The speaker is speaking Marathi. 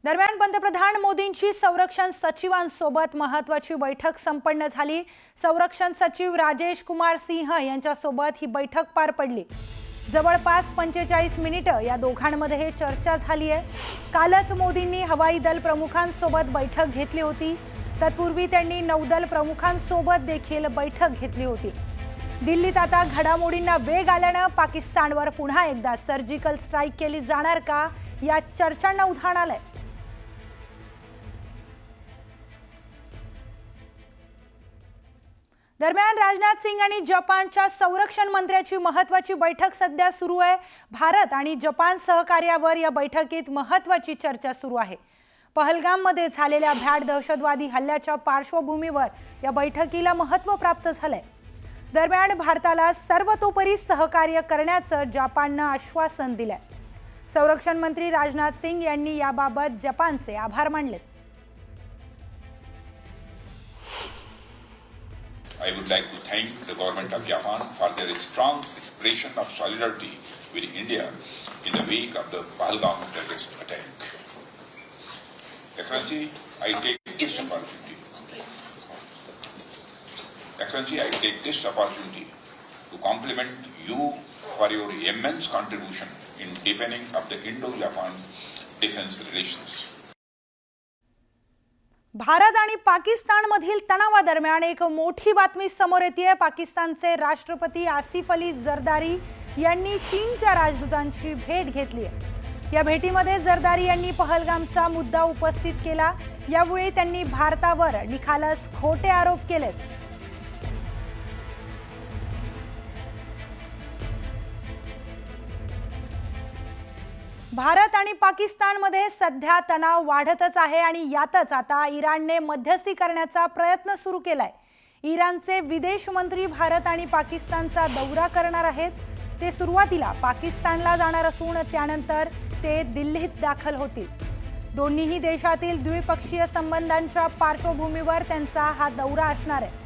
दरम्यान पंतप्रधान मोदींची संरक्षण सचिवांसोबत महत्त्वाची बैठक संपन्न झाली। संरक्षण सचिव राजेश कुमार सिंह यांच्यासोबत ही बैठक पार पडली। जवळपास 45 मिनिटे या दोघांमध्ये चर्चा झाली आहे। कालच मोदींनी हवाई दल प्रमुखांसोबत बैठक घेतली होती। तत्पूर्वी त्यांनी नौदल प्रमुखांसोबत देखील बैठक घेतली होती। दिल्लीत आता घडामोडींना वेग आल्याने पाकिस्तानवर पुन्हा एकदा सर्जिकल स्ट्राईक केली जाणार का या चर्चांना उधाण आलंय। दरम्यान राजनाथ सिंग आणि जपानच्या संरक्षण मंत्र्याची महत्त्वाची बैठक सध्या सुरू आहे। भारत आणि जपान सहकार्यावर या बैठकीत महत्त्वाची चर्चा सुरू आहे। पहलगाममध्ये झालेल्या भ्याड दहशतवादी हल्ल्याच्या पार्श्वभूमीवर या बैठकीला महत्त्व प्राप्त झालंय। दरम्यान भारताला सर्वतोपरी सहकार्य करण्याचं जपाननं आश्वासन दिलंय। संरक्षण मंत्री राजनाथ सिंग यांनी याबाबत जपानचे आभार मानले। I would like to thank the government of Japan for their strong expression of solidarity with India in the wake of the Pahalgam terrorist attack. Excellency, I take this opportunity to compliment you for your immense contribution in deepening of the Indo-Japan defense relations. Bharat आणि पाकिस्तानमधील तणावादरम्यान एक मोठी बातमी समोर येते। पाकिस्तानचे राष्ट्रपती आसिफ अली झरदारी यांनी चीनच्या राजदूतांची भेट घेतली आहे। या भेटीमध्ये झरदारी यांनी पहलगामचा मुद्दा उपस्थित केला। यावेळी त्यांनी भारतावर निखालस खोटे आरोप केलेत। भारत आणि पाकिस्तानमध्ये सध्या तणाव वाढतच आहे आणि यातच आता इराणने मध्यस्थी करण्याचा प्रयत्न सुरू केलाय। इराणचे विदेश मंत्री भारत आणि पाकिस्तानचा दौरा करणार आहेत। ते सुरुवातीला पाकिस्तानला जाणार असून त्यानंतर ते दिल्लीत दाखल होतील। दोन्हीही देशातील द्विपक्षीय संबंधांच्या पार्श्वभूमीवर त्यांचा हा दौरा असणार आहे।